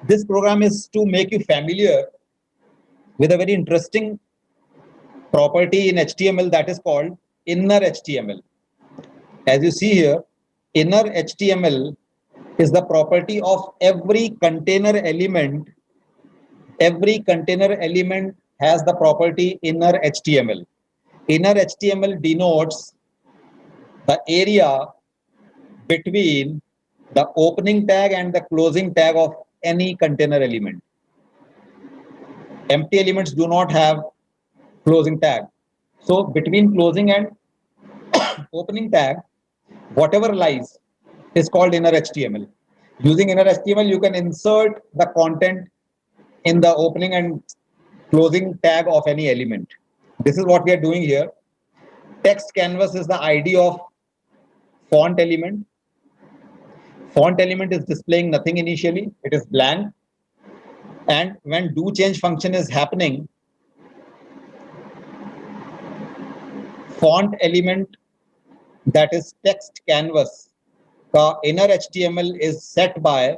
This program is to make you familiar with a very interesting property in HTML that is called inner HTML. As you see here, inner HTML is the property of every container element. Every container element has the property inner HTML. Inner HTML denotes the area between the opening tag and the closing tag of any container element. Empty elements do not have closing tag. So between closing and opening tag, whatever lies is called inner HTML. Using inner HTML, you can insert the content in the opening and closing tag of any element. This is what we are doing here. Text canvas is the ID of font element. Font element is displaying nothing initially, it is blank. And when do change function is happening, font element, that is text canvas, the inner HTML is set by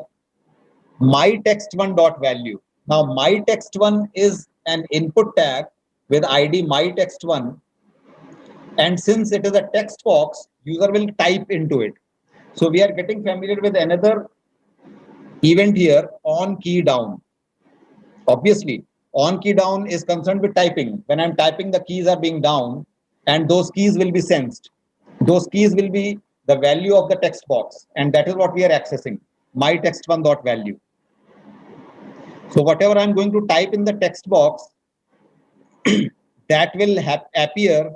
my text1 dot value. Now my text1 is an input tag with ID my text1, and since it is a text box, user will type into it. So we are getting familiar with another event here, on key down. Obviously, on key down is concerned with typing. When I'm typing, the keys are being down, and those keys will be sensed. Those keys will be the value of the text box, and that is what we are accessing, my text1 dot value. So whatever I'm going to type in the text box, that will appear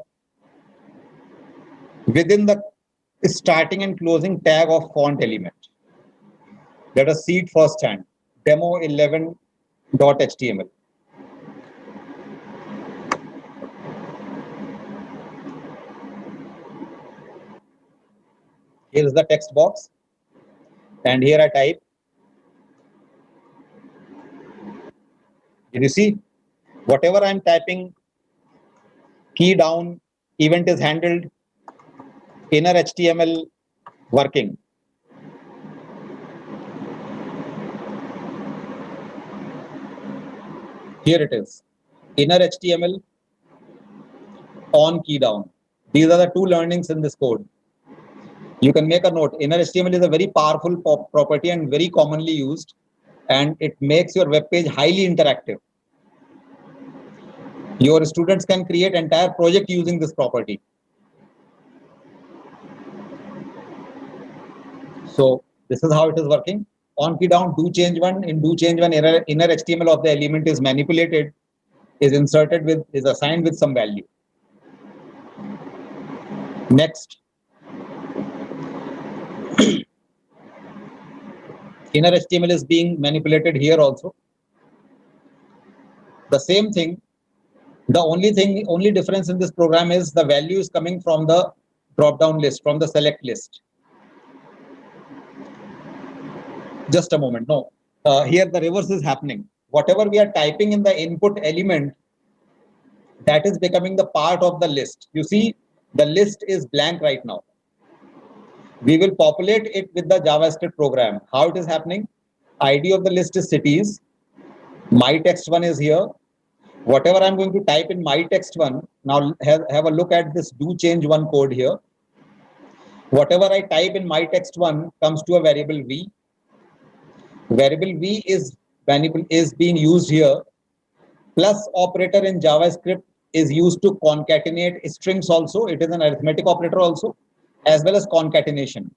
within the starting and closing tag of font element. Let us see it firsthand. Demo 11.html. Here is the text box, and here I type. Did you see? Whatever I'm typing, key down, event is handled, inner HTML working. Here it is, inner HTML, on key down. These are the two learnings in this code. You can make a note. Inner HTML is a very powerful property and very commonly used, and it makes your web page highly interactive. Your students can create entire project using this property. So this is how it is working. On key down, do change one. In do change one, inner HTML of the element is manipulated, is inserted with, is assigned with some value. Next, inner HTML is being manipulated here also. The same thing. The only difference in this program is the value is coming from the drop-down list, from the select list. Just a moment. No, here the reverse is happening. Whatever we are typing in the input element, that is becoming the part of the list. You see, the list is blank right now. We will populate it with the JavaScript program. How it is happening? ID of the list is cities. My text1 is here. Whatever I'm going to type in my text1, now have a look at this do change one code here. Whatever I type in my text1 comes to a variable v. Variable v is being used here. Plus operator in JavaScript is used to concatenate strings also. It is an arithmetic operator also, as well as concatenation.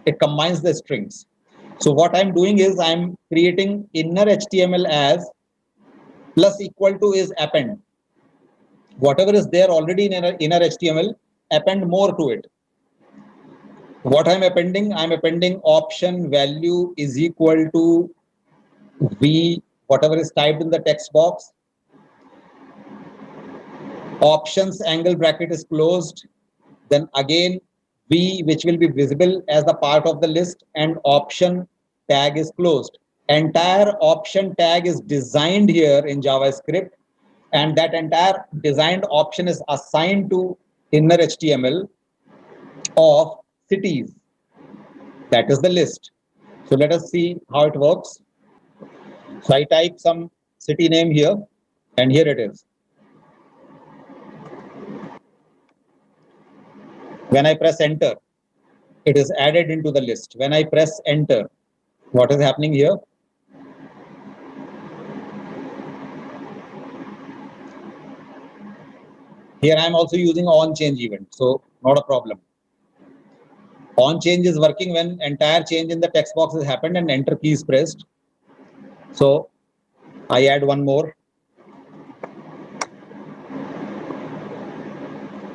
It combines the strings. So what I'm doing is I'm creating inner HTML as plus equal to is append. Whatever is there already in inner HTML, append more to it. What I'm appending option value is equal to v, whatever is typed in the text box. Options angle bracket is closed. Then again v, which will be visible as the part of the list, and option tag is closed. Entire option tag is designed here in JavaScript, and that entire designed option is assigned to inner HTML of cities. That is the list. So let us see how it works. So I type some city name here, and here it is. When I press enter, it is added into the list. When I press enter, what is happening here? Here I am also using on change event, so not a problem. On change is working when entire change in the text box has happened and enter key is pressed. So I add one more.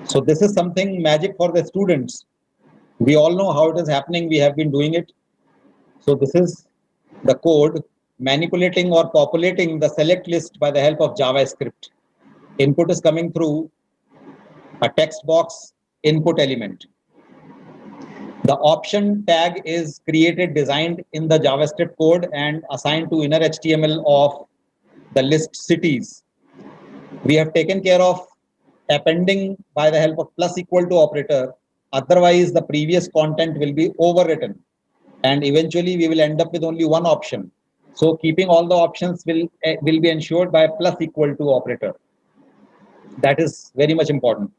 So this is something magic for the students. We all know how it is happening. We have been doing it. So this is the code manipulating or populating the select list by the help of JavaScript. Input is coming through a text box input element. The option tag is created, designed in the JavaScript code and assigned to inner HTML of the list cities. We have taken care of appending by the help of plus equal to operator. Otherwise, the previous content will be overwritten and eventually we will end up with only one option. So keeping all the options will be ensured by plus equal to operator. That is very much important.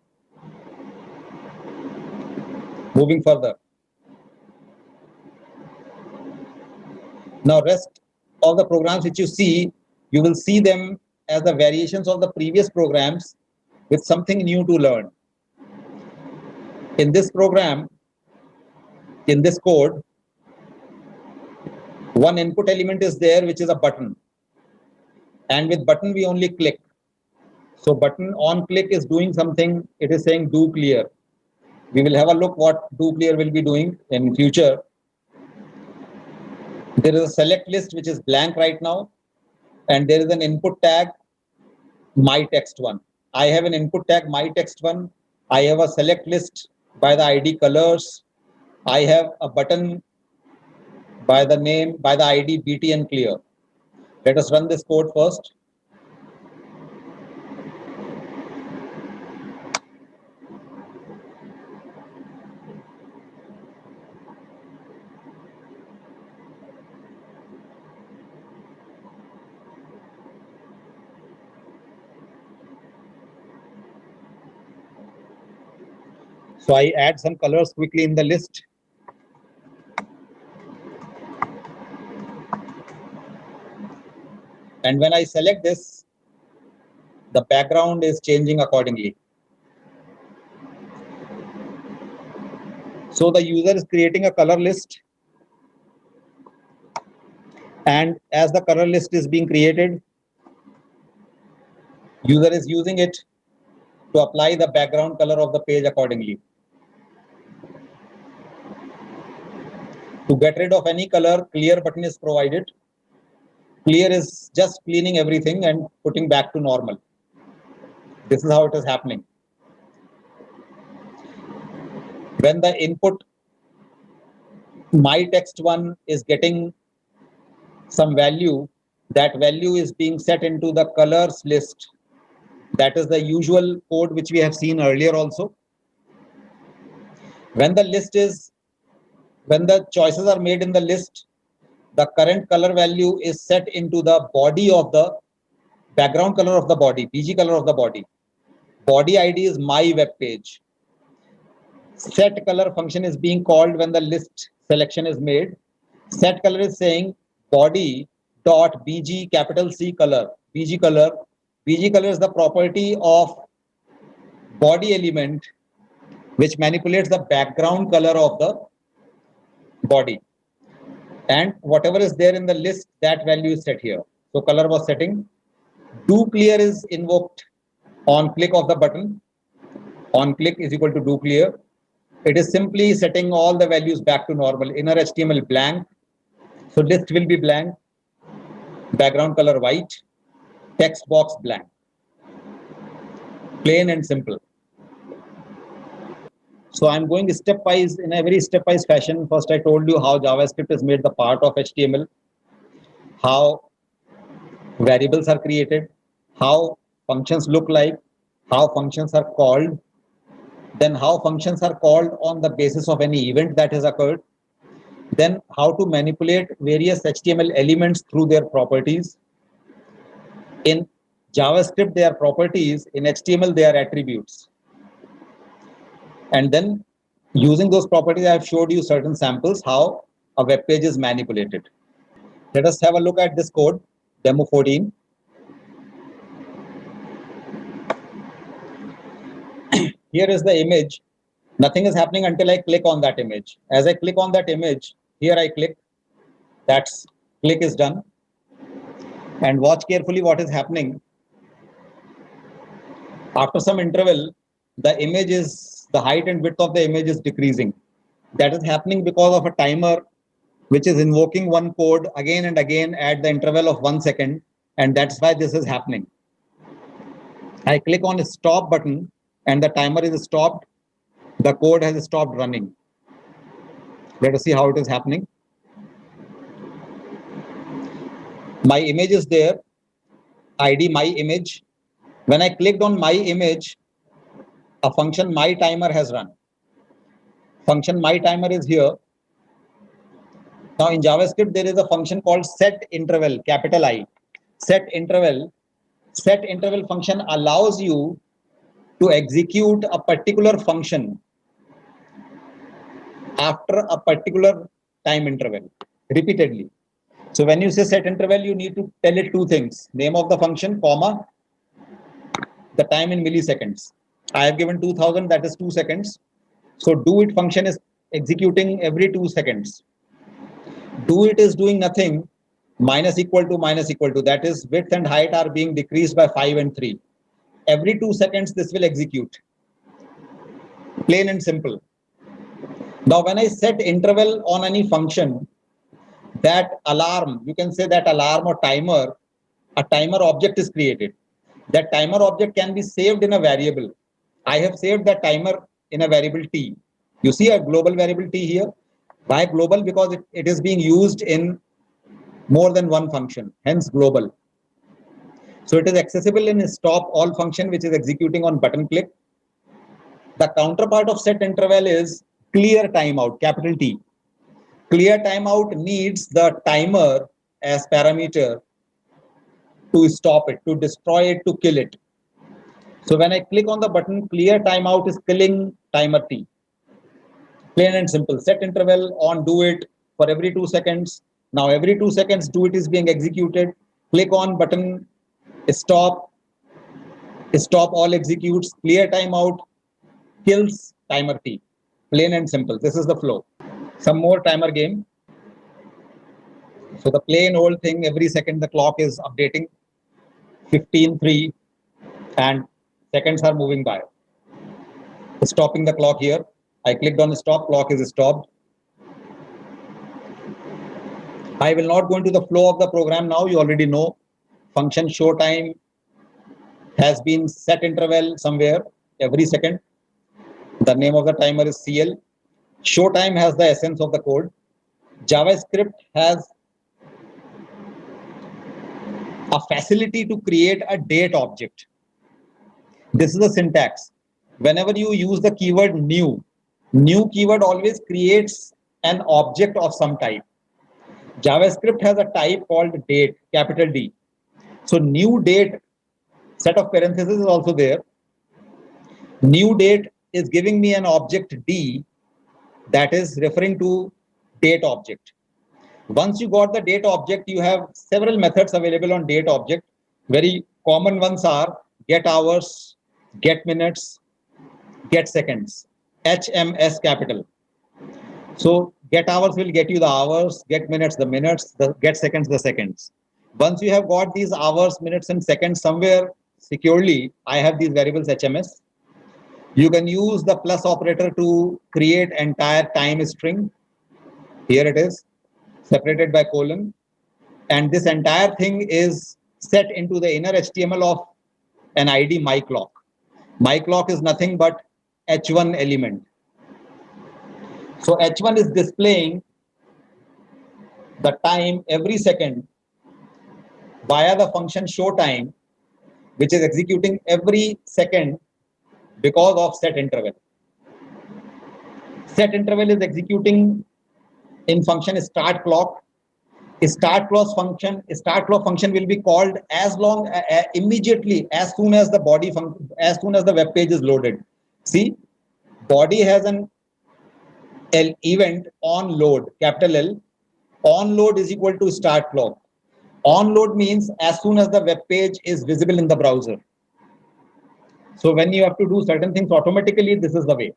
Moving further. Now rest of the programs which you will see them as the variations of the previous programs with something new to learn. In this program, in this code, one input element is there, which is a button. And with button, we only click. So button on click is doing something. It is saying do clear. We will have a look what do clear will be doing in future. There is a select list which is blank right now. And there is an input tag, my text one. I have an input tag, my text one. I have a select list by the ID colors. I have a button by the name, by the ID BTN clear. Let us run this code first. So I add some colors quickly in the list. And when I select this, the background is changing accordingly. So the user is creating a color list. And as the color list is being created, user is using it to apply the background color of the page accordingly. To get rid of any color, clear button is provided. Clear is just cleaning everything and putting back to normal. This is how it is happening. When the input my text one is getting some value, that value is being set into the colors list. That is the usual code which we have seen earlier also. When the choices are made in the list, the current color value is set into the body of the background color of the body, BG color of the body. Body ID is my web page. Set color function is being called when the list selection is made. Set color is saying body dot BG capital C color, BG color. BG color is the property of body element which manipulates the background color of the body. And whatever is there in the list, that value is set here. So color was setting. Do clear is invoked on click of the button. On click is equal to do clear. It is simply setting all the values back to normal. Inner HTML blank. So list will be blank. Background color white. Text box blank. Plain and simple. So I'm going stepwise in a very stepwise fashion. First, I told you how JavaScript is made the part of HTML, how variables are created, how functions look like, how functions are called, then how functions are called on the basis of any event that has occurred. Then how to manipulate various HTML elements through their properties. In JavaScript, they are properties. In HTML, they are attributes. And then using those properties, I have showed you certain samples how a web page is manipulated. Let us have a look at this code, demo 14. Here is the image. Nothing is happening until I click on that image. As I click on that image, here I click, that's click is done. And watch carefully what is happening. After some interval, the height and width of the image is decreasing. That is happening because of a timer which is invoking one code again and again at the interval of 1 second. And that's why this is happening. I click on the stop button and the timer is stopped. The code has stopped running. Let us see how it is happening. My image is there, ID my image. When I clicked on my image, a function my timer has run. Function my timer is here. Now in JavaScript, there is a function called set interval, capital I. Set interval function allows you to execute a particular function after a particular time interval repeatedly. So when you say set interval, you need to tell it two things: name of the function, comma, the time in milliseconds. I have given 2000, that is 2 seconds. So do it function is executing every 2 seconds. Do it is doing nothing, minus equal to, that is width and height are being decreased by 5 and 3. Every 2 seconds, this will execute. Plain and simple. Now, when I set interval on any function, that alarm, you can say that alarm or timer, a timer object is created. That timer object can be saved in a variable. I have saved that timer in a variable t. You see a global variable t here. Why global? Because it is being used in more than one function, hence global. So it is accessible in a stop all function which is executing on button click. The counterpart of set interval is clear timeout, capital T. Clear timeout needs the timer as parameter to stop it, to destroy it, to kill it. So when I click on the button, clear timeout is killing timer T. Plain and simple. Set interval on do it for every 2 seconds. Now every 2 seconds, do it is being executed. Click on button, stop all executes, clear timeout, kills timer T. Plain and simple. This is the flow. Some more timer game. So the plain old thing, every second the clock is updating, 15:03, and seconds are moving by. Stopping the clock here. I clicked on stop, clock is stopped. I will not go into the flow of the program now. You already know. Function show time has been set interval somewhere every second. The name of the timer is CL. Show time has the essence of the code. JavaScript has a facility to create a date object. This is the syntax. Whenever you use the keyword new keyword always creates an object of some type. JavaScript has a type called date, capital D. So new date, set of parentheses is also there. New date is giving me an object D that is referring to date object. Once you got the date object, you have several methods available on date object. Very common ones are get hours, get minutes, get seconds, HMS capital. So get hours will get you the hours, get minutes, the minutes, the get seconds, the seconds. Once you have got these hours, minutes, and seconds somewhere securely, I have these variables HMS. You can use the plus operator to create entire time string. Here it is, separated by colon. And this entire thing is set into the inner HTML of an ID myClock. MyClock is nothing but H1 element. So H1 is displaying the time every second via the function show time, which is executing every second because of set interval. Set interval is executing in function start clock. Start clock function will be called as long immediately as soon as the as soon as the web page is loaded. See, body has an event on load, capital L. On load is equal to start clock. On load means as soon as the web page is visible in the browser. So when you have to do certain things automatically, this is the way.